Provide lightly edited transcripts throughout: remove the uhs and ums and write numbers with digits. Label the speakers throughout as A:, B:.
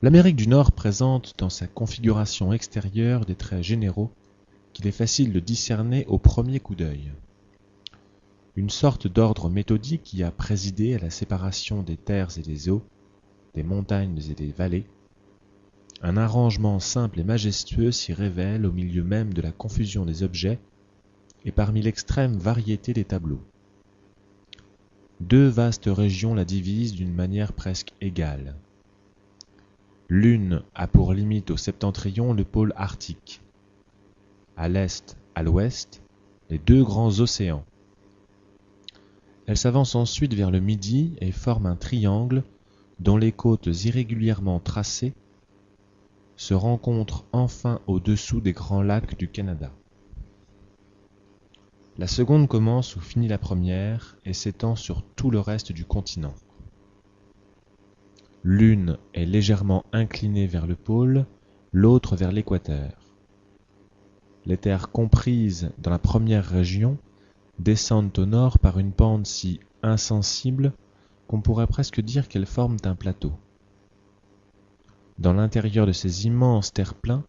A: L'Amérique du Nord présente dans sa configuration extérieure des traits généraux qu'il est facile de discerner au premier coup d'œil. Une sorte d'ordre méthodique qui a présidé à la séparation des terres et des eaux, des montagnes et des vallées. Un arrangement simple et majestueux s'y révèle au milieu même de la confusion des objets et parmi l'extrême variété des tableaux. Deux vastes régions la divisent d'une manière presque égale. L'une a pour limite au septentrion le pôle arctique. À l'est, à l'ouest, les deux grands océans. Elle s'avance ensuite vers le midi et forme un triangle dont les côtes irrégulièrement tracées se rencontrent enfin au-dessous des grands lacs du Canada. La seconde commence où finit la première et s'étend sur tout le reste du continent. L'une est légèrement inclinée vers le pôle, l'autre vers l'équateur. Les terres comprises dans la première région descendent au nord par une pente si insensible qu'on pourrait presque dire qu'elles forment un plateau. Dans l'intérieur de ces immenses terre-pleins,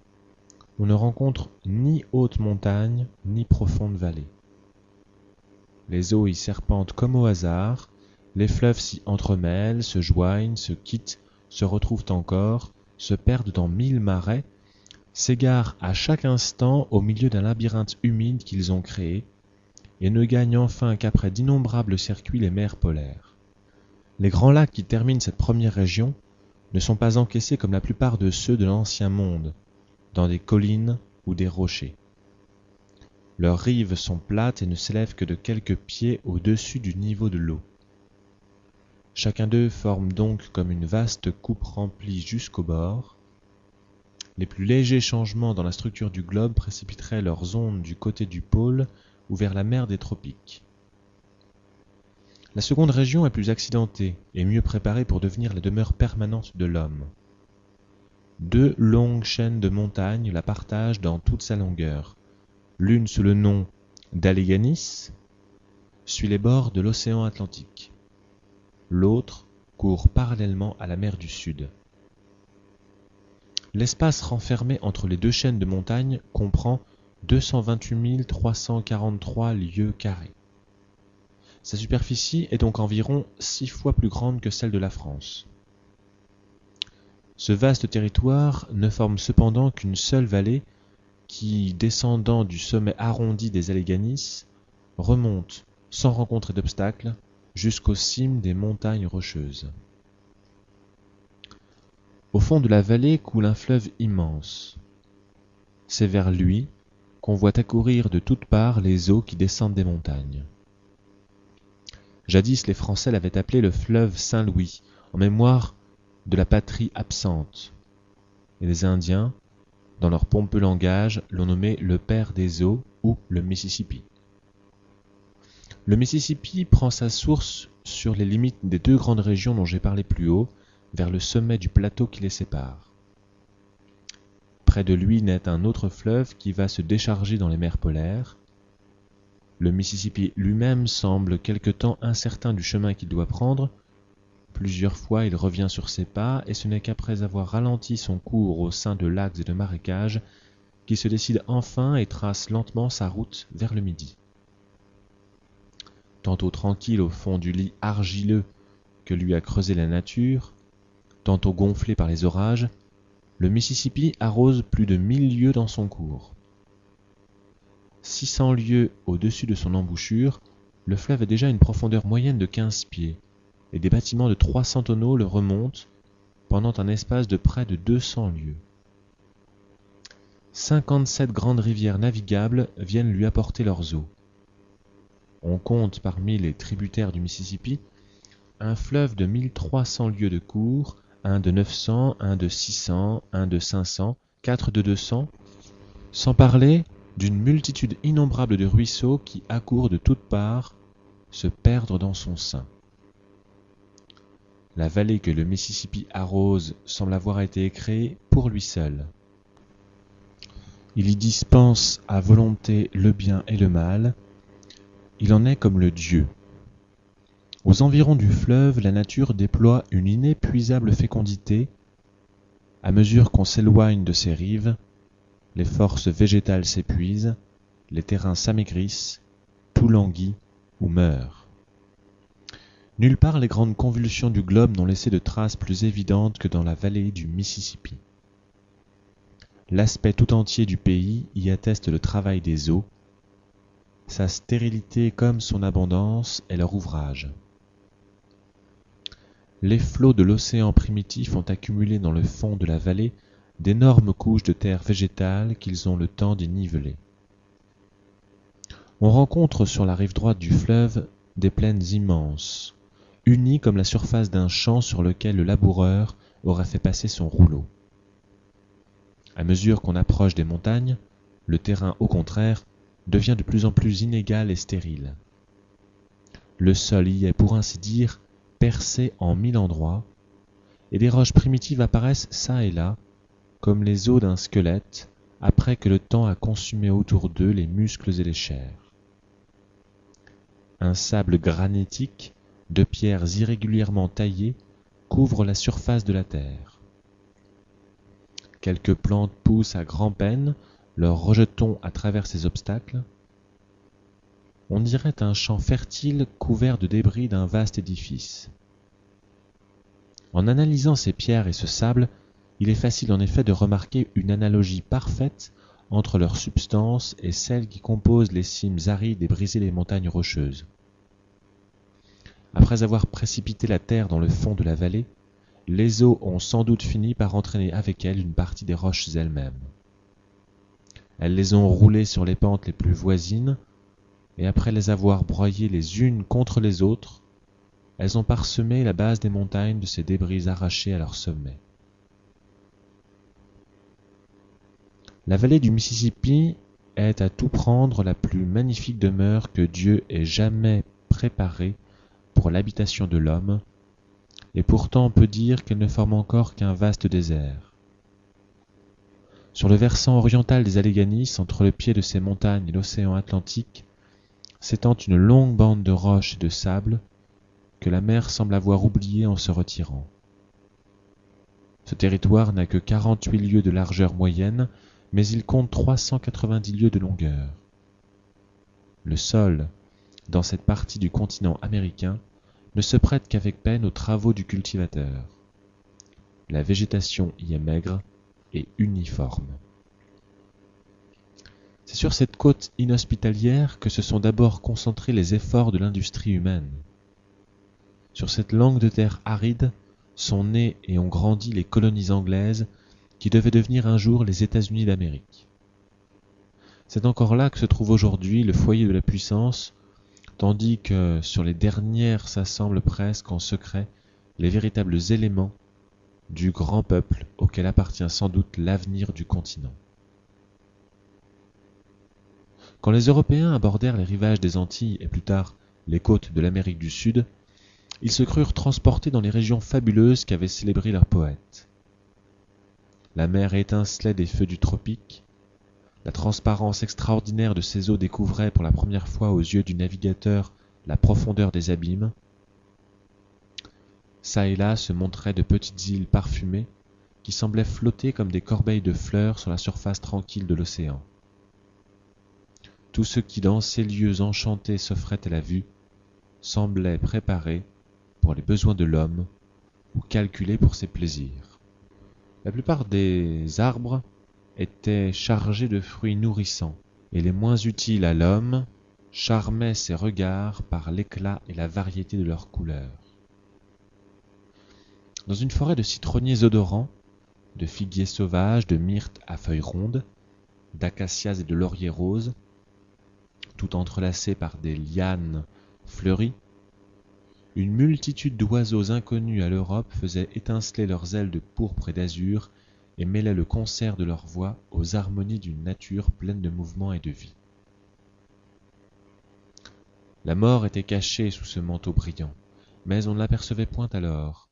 A: on ne rencontre ni haute montagne, ni profonde vallée. Les eaux y serpentent comme au hasard, les fleuves s'y entremêlent, se joignent, se quittent, se retrouvent encore, se perdent dans 1000 marais, s'égarent à chaque instant au milieu d'un labyrinthe humide qu'ils ont créé, et ne gagnent enfin qu'après d'innombrables circuits les mers polaires. Les grands lacs qui terminent cette première région ne sont pas encaissés comme la plupart de ceux de l'ancien monde, dans des collines ou des rochers. Leurs rives sont plates et ne s'élèvent que de quelques pieds au-dessus du niveau de l'eau. Chacun d'eux forme donc comme une vaste coupe remplie jusqu'au bord. Les plus légers changements dans la structure du globe précipiteraient leurs ondes du côté du pôle ou vers la mer des tropiques. La seconde région est plus accidentée et mieux préparée pour devenir la demeure permanente de l'homme. Deux longues chaînes de montagnes la partagent dans toute sa longueur. L'une sous le nom d'Allegheny suit les bords de l'océan Atlantique. L'autre court parallèlement à la mer du Sud. L'espace renfermé entre les deux chaînes de montagnes comprend 228 343 lieues carrées. Sa superficie est donc environ 6 fois plus grande que celle de la France. Ce vaste territoire ne forme cependant qu'une seule vallée qui, descendant du sommet arrondi des Alleghenies, remonte, sans rencontrer d'obstacles, jusqu'aux cimes des montagnes rocheuses. Au fond de la vallée coule un fleuve immense. C'est vers lui qu'on voit accourir de toutes parts les eaux qui descendent des montagnes. Jadis, les Français l'avaient appelé le fleuve Saint-Louis, en mémoire de la patrie absente, et les Indiens, dans leur pompeux langage, l'ont nommé le père des eaux ou le Mississippi. Le Mississippi prend sa source sur les limites des deux grandes régions dont j'ai parlé plus haut, vers le sommet du plateau qui les sépare. Près de lui naît un autre fleuve qui va se décharger dans les mers polaires. Le Mississippi lui-même semble quelque temps incertain du chemin qu'il doit prendre. Plusieurs fois il revient sur ses pas, et ce n'est qu'après avoir ralenti son cours au sein de lacs et de marécages qu'il se décide enfin et trace lentement sa route vers le midi. Tantôt tranquille au fond du lit argileux que lui a creusé la nature, tantôt gonflé par les orages, le Mississippi arrose plus de 1000 lieues dans son cours. 600 lieues au-dessus de son embouchure, le fleuve a déjà une profondeur moyenne de 15 pieds, et des bâtiments de 300 tonneaux le remontent pendant un espace de près de 200 lieues. 57 grandes rivières navigables viennent lui apporter leurs eaux. On compte parmi les tributaires du Mississippi un fleuve de 1300 lieues de cours, un de 900, un de 600, un de 500, 4 de 200, sans parler d'une multitude innombrable de ruisseaux qui accourent de toutes parts se perdre dans son sein. La vallée que le Mississippi arrose semble avoir été créée pour lui seul. Il y dispense à volonté le bien et le mal. Il en est comme le Dieu. Aux environs du fleuve, la nature déploie une inépuisable fécondité, À mesure qu'on s'éloigne de ces rives, les forces végétales s'épuisent, les terrains s'amaigrissent, tout languit ou meurt. Nulle part les grandes convulsions du globe n'ont laissé de traces plus évidentes que dans la vallée du Mississippi. L'aspect tout entier du pays y atteste le travail des eaux. Sa stérilité comme son abondance est leur ouvrage. Les flots de l'océan primitif ont accumulé dans le fond de la vallée d'énormes couches de terre végétale qu'ils ont le temps d'y niveler. On rencontre sur la rive droite du fleuve des plaines immenses, unies comme la surface d'un champ sur lequel le laboureur aurait fait passer son rouleau. À mesure qu'on approche des montagnes, le terrain, au contraire, devient de plus en plus inégal et stérile. Le sol y est, pour ainsi dire, percé en 1000 endroits, et des roches primitives apparaissent çà et là, comme les os d'un squelette, après que le temps a consumé autour d'eux les muscles et les chairs. Un sable granitique, de pierres irrégulièrement taillées, couvre la surface de la terre. Quelques plantes poussent à grand-peine, leurs rejetons à travers ces obstacles. On dirait un champ fertile couvert de débris d'un vaste édifice. En analysant ces pierres et ce sable, il est facile en effet de remarquer une analogie parfaite entre leur substance et celle qui compose les cimes arides et brisées des montagnes rocheuses. Après avoir précipité la terre dans le fond de la vallée, les eaux ont sans doute fini par entraîner avec elles une partie des roches elles-mêmes. Elles les ont roulées sur les pentes les plus voisines, et après les avoir broyées les unes contre les autres, elles ont parsemé la base des montagnes de ces débris arrachés à leur sommet. La vallée du Mississippi est à tout prendre la plus magnifique demeure que Dieu ait jamais préparée pour l'habitation de l'homme, et pourtant on peut dire qu'elle ne forme encore qu'un vaste désert. Sur le versant oriental des Alleghanies, entre le pied de ces montagnes et l'océan Atlantique, s'étend une longue bande de roches et de sable que la mer semble avoir oubliée en se retirant. Ce territoire n'a que 48 lieues de largeur moyenne, mais il compte 390 lieues de longueur. Le sol, dans cette partie du continent américain, ne se prête qu'avec peine aux travaux du cultivateur. La végétation y est maigre et uniforme. C'est sur cette côte inhospitalière que se sont d'abord concentrés les efforts de l'industrie humaine. Sur cette langue de terre aride sont nées et ont grandi les colonies anglaises qui devaient devenir un jour les États-Unis d'Amérique. C'est encore là que se trouve aujourd'hui le foyer de la puissance, tandis que sur les dernières s'assemblent presque en secret les véritables éléments du grand peuple auquel appartient sans doute l'avenir du continent. Quand les Européens abordèrent les rivages des Antilles et plus tard les côtes de l'Amérique du Sud, ils se crurent transportés dans les régions fabuleuses qu'avaient célébrées leurs poètes. La mer étincelait des feux du tropique, la transparence extraordinaire de ces eaux découvrait pour la première fois aux yeux du navigateur la profondeur des abîmes. Çà et là se montraient de petites îles parfumées qui semblaient flotter comme des corbeilles de fleurs sur la surface tranquille de l'océan. Tout ce qui dans ces lieux enchantés s'offrait à la vue semblait préparé pour les besoins de l'homme ou calculé pour ses plaisirs. La plupart des arbres étaient chargés de fruits nourrissants, et les moins utiles à l'homme charmaient ses regards par l'éclat et la variété de leurs couleurs. Dans une forêt de citronniers odorants, de figuiers sauvages, de myrtes à feuilles rondes, d'acacias et de lauriers roses, tout entrelacés par des lianes fleuries, une multitude d'oiseaux inconnus à l'Europe faisaient étinceler leurs ailes de pourpre et d'azur et mêlaient le concert de leurs voix aux harmonies d'une nature pleine de mouvement et de vie. La mort était cachée sous ce manteau brillant, mais on ne l'apercevait point alors,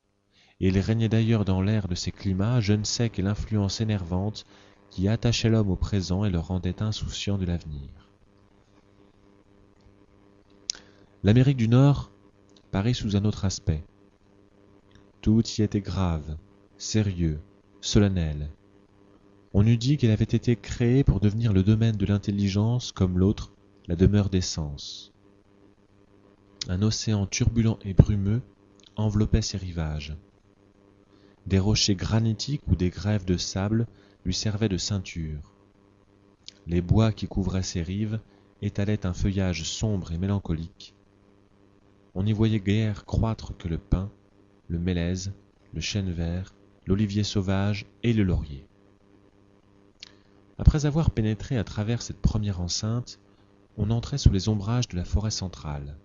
A: et il régnait d'ailleurs dans l'air de ces climats je ne sais quelle influence énervante qui attachait l'homme au présent et le rendait insouciant de l'avenir. L'Amérique du Nord parut sous un autre aspect. Tout y était grave, sérieux, solennelle. On eût dit qu'elle avait été créée pour devenir le domaine de l'intelligence comme l'autre, la demeure des sens. Un océan turbulent et brumeux enveloppait ses rivages. Des rochers granitiques ou des grèves de sable lui servaient de ceinture. Les bois qui couvraient ses rives étalaient un feuillage sombre et mélancolique. On n'y voyait guère croître que le pin, le mélèze, le chêne vert, l'olivier sauvage et le laurier. Après avoir pénétré à travers cette première enceinte, on entrait sous les ombrages de la forêt centrale.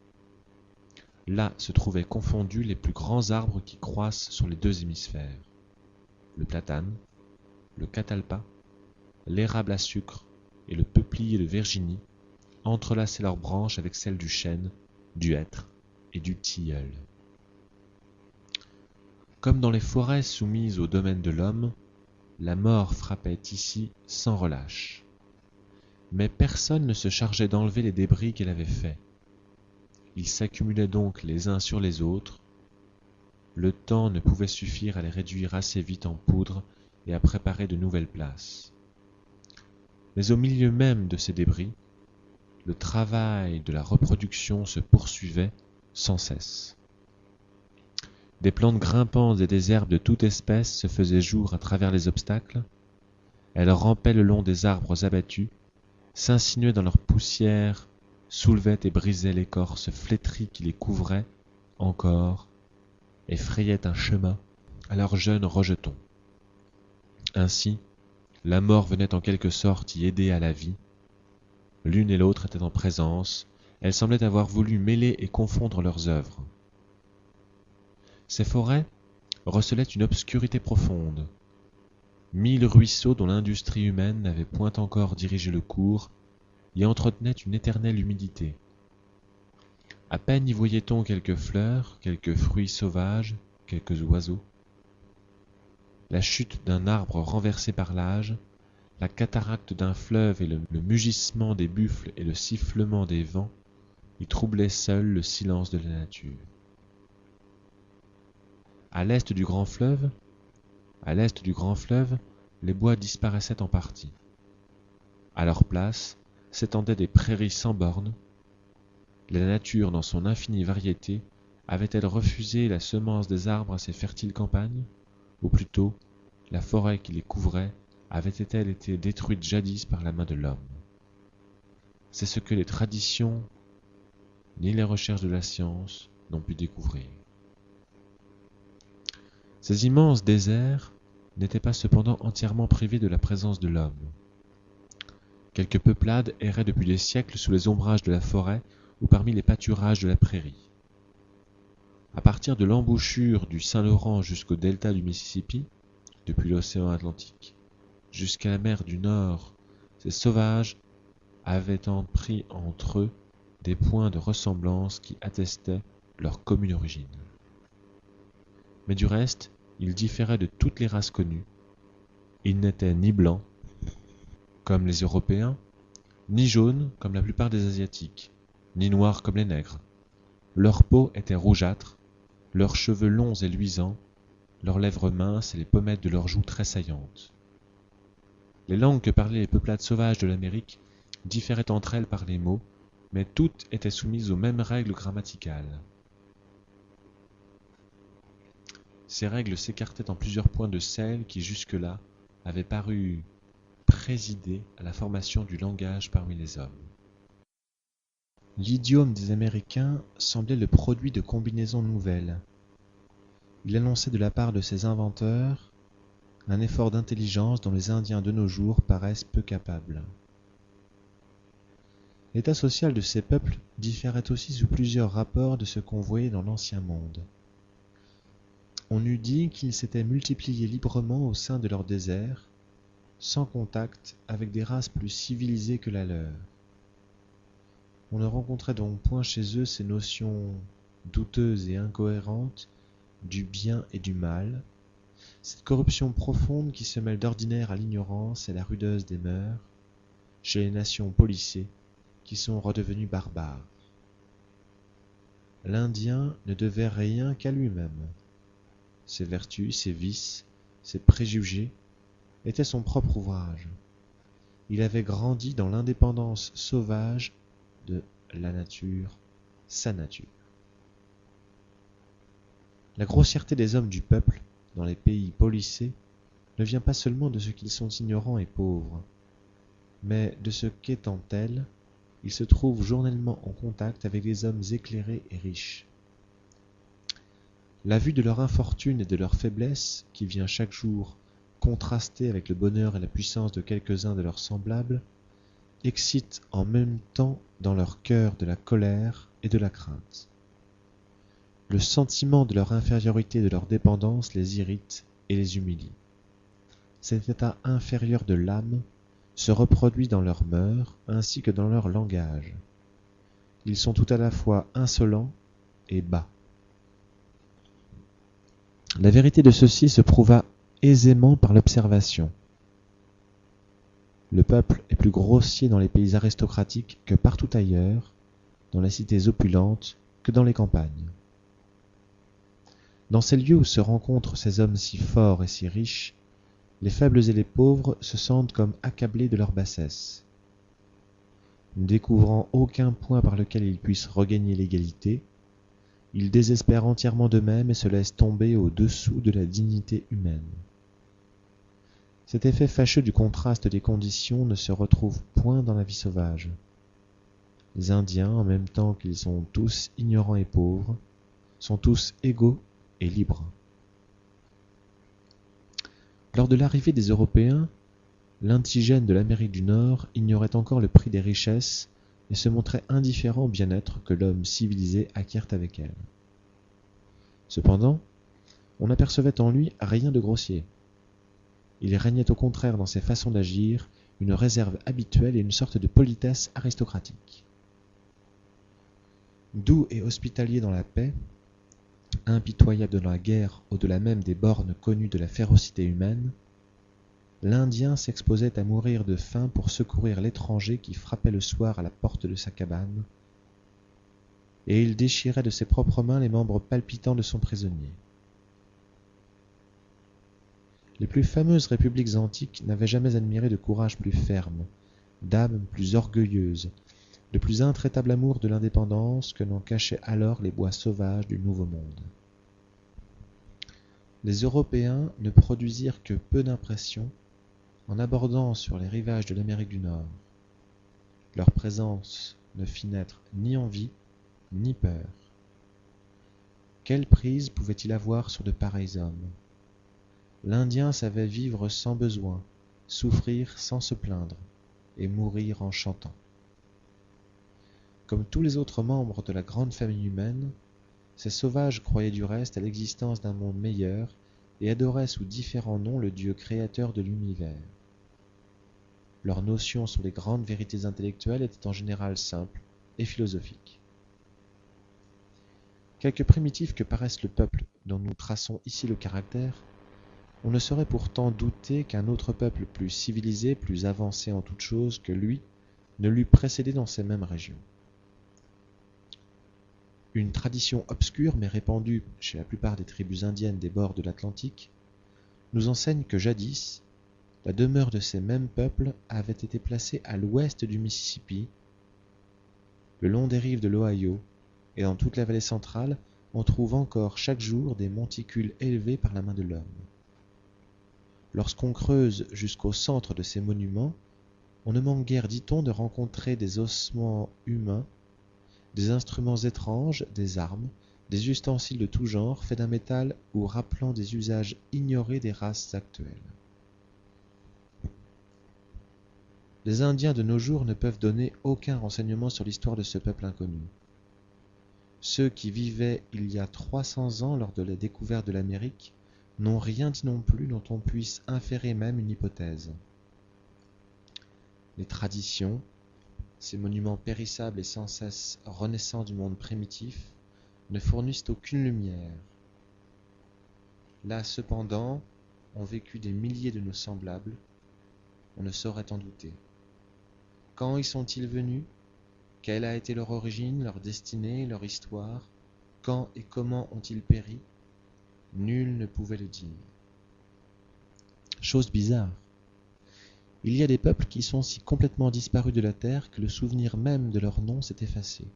A: Là se trouvaient confondus les plus grands arbres qui croissent sur les deux hémisphères. Le platane, le catalpa, l'érable à sucre et le peuplier de Virginie entrelaçaient leurs branches avec celles du chêne, du hêtre et du tilleul. Comme dans les forêts soumises au domaine de l'homme, la mort frappait ici sans relâche. Mais personne ne se chargeait d'enlever les débris qu'elle avait faits. Ils s'accumulaient donc les uns sur les autres. Le temps ne pouvait suffire à les réduire assez vite en poudre et à préparer de nouvelles places. Mais au milieu même de ces débris, le travail de la reproduction se poursuivait sans cesse. Des plantes grimpantes et des herbes de toute espèce se faisaient jour à travers les obstacles. Elles rampaient le long des arbres abattus, s'insinuaient dans leur poussière, soulevaient et brisaient l'écorce flétrie qui les couvrait encore et frayaient un chemin à leurs jeunes rejetons. Ainsi, la mort venait en quelque sorte y aider à la vie. L'une et l'autre étaient en présence, elles semblaient avoir voulu mêler et confondre leurs œuvres. Ces forêts recelaient une obscurité profonde. 1000 ruisseaux dont l'industrie humaine n'avait point encore dirigé le cours y entretenaient une éternelle humidité. À peine y voyait-on quelques fleurs, quelques fruits sauvages, quelques oiseaux. La chute d'un arbre renversé par l'âge, la cataracte d'un fleuve et le mugissement des buffles et le sifflement des vents y troublaient seuls le silence de la nature. À l'est du grand fleuve, les bois disparaissaient en partie. À leur place s'étendaient des prairies sans bornes. La nature, dans son infinie variété, avait-elle refusé la semence des arbres à ces fertiles campagnes? Ou plutôt, la forêt qui les couvrait avait-elle été détruite jadis par la main de l'homme? C'est ce que les traditions ni les recherches de la science n'ont pu découvrir. Ces immenses déserts n'étaient pas cependant entièrement privés de la présence de l'homme. Quelques peuplades erraient depuis des siècles sous les ombrages de la forêt ou parmi les pâturages de la prairie. À partir de l'embouchure du Saint-Laurent jusqu'au delta du Mississippi, depuis l'océan Atlantique jusqu'à la mer du Nord, ces sauvages avaient pris entre eux des points de ressemblance qui attestaient leur commune origine. Mais du reste, ils différaient de toutes les races connues. Ils n'étaient ni blancs, comme les Européens, ni jaunes, comme la plupart des Asiatiques, ni noirs comme les nègres. Leur peau était rougeâtre, leurs cheveux longs et luisants, leurs lèvres minces et les pommettes de leurs joues tressaillantes. Les langues que parlaient les peuplades sauvages de l'Amérique différaient entre elles par les mots, mais toutes étaient soumises aux mêmes règles grammaticales. Ces règles s'écartaient en plusieurs points de celles qui jusque-là avaient paru présider à la formation du langage parmi les hommes. L'idiome des Américains semblait le produit de combinaisons nouvelles. Il annonçait de la part de ses inventeurs un effort d'intelligence dont les Indiens de nos jours paraissent peu capables. L'état social de ces peuples différait aussi sous plusieurs rapports de ce qu'on voyait dans l'Ancien Monde. On eût dit qu'ils s'étaient multipliés librement au sein de leur désert, sans contact avec des races plus civilisées que la leur. On ne rencontrait donc point chez eux ces notions douteuses et incohérentes du bien et du mal, cette corruption profonde qui se mêle d'ordinaire à l'ignorance et à la rudesse des mœurs, chez les nations policées qui sont redevenues barbares. L'Indien ne devait rien qu'à lui-même. Ses vertus, ses vices, ses préjugés, était son propre ouvrage. Il avait grandi dans l'indépendance sauvage de la nature, sa nature. La grossièreté des hommes du peuple, dans les pays policés, ne vient pas seulement de ce qu'ils sont ignorants et pauvres, mais de ce qu'étant tels, ils se trouvent journellement en contact avec des hommes éclairés et riches. La vue de leur infortune et de leur faiblesse, qui vient chaque jour contraster avec le bonheur et la puissance de quelques-uns de leurs semblables, excite en même temps dans leur cœur de la colère et de la crainte. Le sentiment de leur infériorité et de leur dépendance les irrite et les humilie. Cet état inférieur de l'âme se reproduit dans leurs mœurs ainsi que dans leur langage. Ils sont tout à la fois insolents et bas. La vérité de ceci se prouva aisément par l'observation. Le peuple est plus grossier dans les pays aristocratiques que partout ailleurs, dans les cités opulentes que dans les campagnes. Dans ces lieux où se rencontrent ces hommes si forts et si riches, les faibles et les pauvres se sentent comme accablés de leur bassesse. Ne découvrant aucun point par lequel ils puissent regagner l'égalité, ils désespèrent entièrement d'eux-mêmes et se laissent tomber au-dessous de la dignité humaine. Cet effet fâcheux du contraste des conditions ne se retrouve point dans la vie sauvage. Les Indiens, en même temps qu'ils sont tous ignorants et pauvres, sont tous égaux et libres. Lors de l'arrivée des Européens, l'indigène de l'Amérique du Nord ignorait encore le prix des richesses et se montrait indifférent au bien-être que l'homme civilisé acquiert avec elles. Cependant, on n'apercevait en lui rien de grossier. Il régnait au contraire dans ses façons d'agir une réserve habituelle et une sorte de politesse aristocratique. Doux et hospitalier dans la paix, impitoyable dans la guerre au-delà même des bornes connues de la férocité humaine, l'Indien s'exposait à mourir de faim pour secourir l'étranger qui frappait le soir à la porte de sa cabane, et il déchirait de ses propres mains les membres palpitants de son prisonnier. Les plus fameuses républiques antiques n'avaient jamais admiré de courage plus ferme, d'âme plus orgueilleuse, de plus intraitable amour de l'indépendance que n'en cachaient alors les bois sauvages du Nouveau Monde. Les Européens ne produisirent que peu d'impression en abordant sur les rivages de l'Amérique du Nord. Leur présence ne fit naître ni envie, ni peur. Quelle prise pouvait-il avoir sur de pareils hommes? L'Indien savait vivre sans besoin, souffrir sans se plaindre, et mourir en chantant. Comme tous les autres membres de la grande famille humaine, ces sauvages croyaient du reste à l'existence d'un monde meilleur et adoraient sous différents noms le Dieu créateur de l'univers. Leurs notions sur les grandes vérités intellectuelles étaient en général simples et philosophiques. Quelque primitif que paraisse le peuple dont nous traçons ici le caractère, on ne saurait pourtant douter qu'un autre peuple plus civilisé, plus avancé en toutes choses que lui, ne l'eût précédé dans ces mêmes régions. Une tradition obscure mais répandue chez la plupart des tribus indiennes des bords de l'Atlantique nous enseigne que jadis, la demeure de ces mêmes peuples avait été placée à l'ouest du Mississippi, le long des rives de l'Ohio, et dans toute la vallée centrale, on trouve encore chaque jour des monticules élevés par la main de l'homme. Lorsqu'on creuse jusqu'au centre de ces monuments, on ne manque guère, dit-on, de rencontrer des ossements humains, des instruments étranges, des armes, des ustensiles de tout genre faits d'un métal ou rappelant des usages ignorés des races actuelles. Les Indiens de nos jours ne peuvent donner aucun renseignement sur l'histoire de ce peuple inconnu. Ceux qui vivaient il y a 300 ans lors de la découverte de l'Amérique n'ont rien dit non plus dont on puisse inférer même une hypothèse. Les traditions, ces monuments périssables et sans cesse renaissants du monde primitif, ne fournissent aucune lumière. Là, cependant, ont vécu des milliers de nos semblables, on ne saurait en douter. Quand y sont-ils venus? Quelle a été leur origine, leur destinée, leur histoire? Quand et comment ont-ils péri? Nul ne pouvait le dire. Chose bizarre. Il y a des peuples qui sont si complètement disparus de la terre que le souvenir même de leur nom s'est effacé.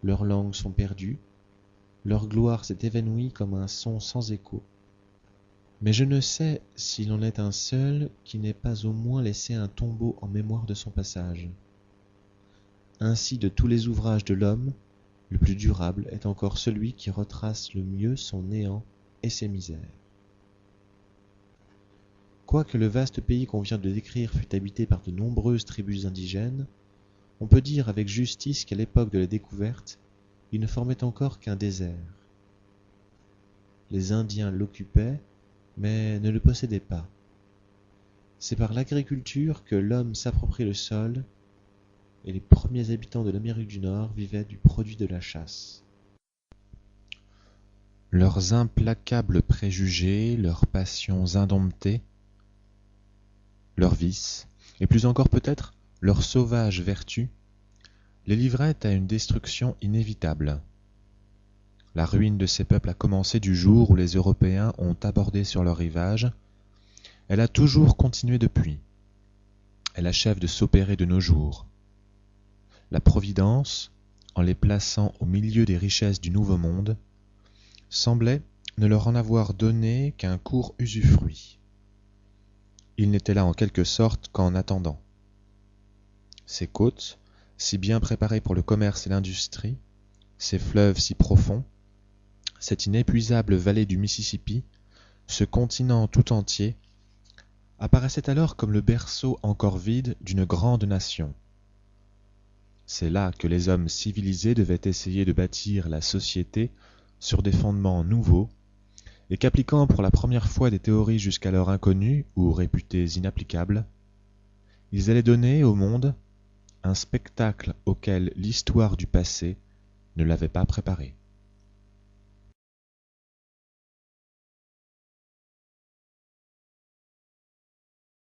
A: Leurs langues sont perdues, leur gloire s'est évanouie comme un son sans écho. Mais je ne sais s'il en est un seul qui n'ait pas au moins laissé un tombeau en mémoire de son passage. Ainsi, de tous les ouvrages de l'homme, le plus durable est encore celui qui retrace le mieux son néant et ses misères. Quoique le vaste pays qu'on vient de décrire fût habité par de nombreuses tribus indigènes, on peut dire avec justice qu'à l'époque de la découverte, il ne formait encore qu'un désert. Les Indiens l'occupaient, mais ne le possédaient pas. C'est par l'agriculture que l'homme s'approprie le sol, et les premiers habitants de l'Amérique du Nord vivaient du produit de la chasse. Leurs implacables préjugés, leurs passions indomptées, leurs vices, et plus encore peut-être leurs sauvages vertus, les livraient à une destruction inévitable. La ruine de ces peuples a commencé du jour où les Européens ont abordé sur leur rivage. Elle a toujours continué depuis. Elle achève de s'opérer de nos jours. La Providence, en les plaçant au milieu des richesses du Nouveau Monde, semblait ne leur en avoir donné qu'un court usufruit. Ils n'étaient là en quelque sorte qu'en attendant. Ces côtes, si bien préparées pour le commerce et l'industrie, ces fleuves si profonds, cette inépuisable vallée du Mississippi, ce continent tout entier, apparaissaient alors comme le berceau encore vide d'une grande nation. C'est là que les hommes civilisés devaient essayer de bâtir la société sur des fondements nouveaux, et qu'appliquant pour la première fois des théories jusqu'alors inconnues ou réputées inapplicables, ils allaient donner au monde un spectacle auquel l'histoire du passé ne l'avait pas préparé.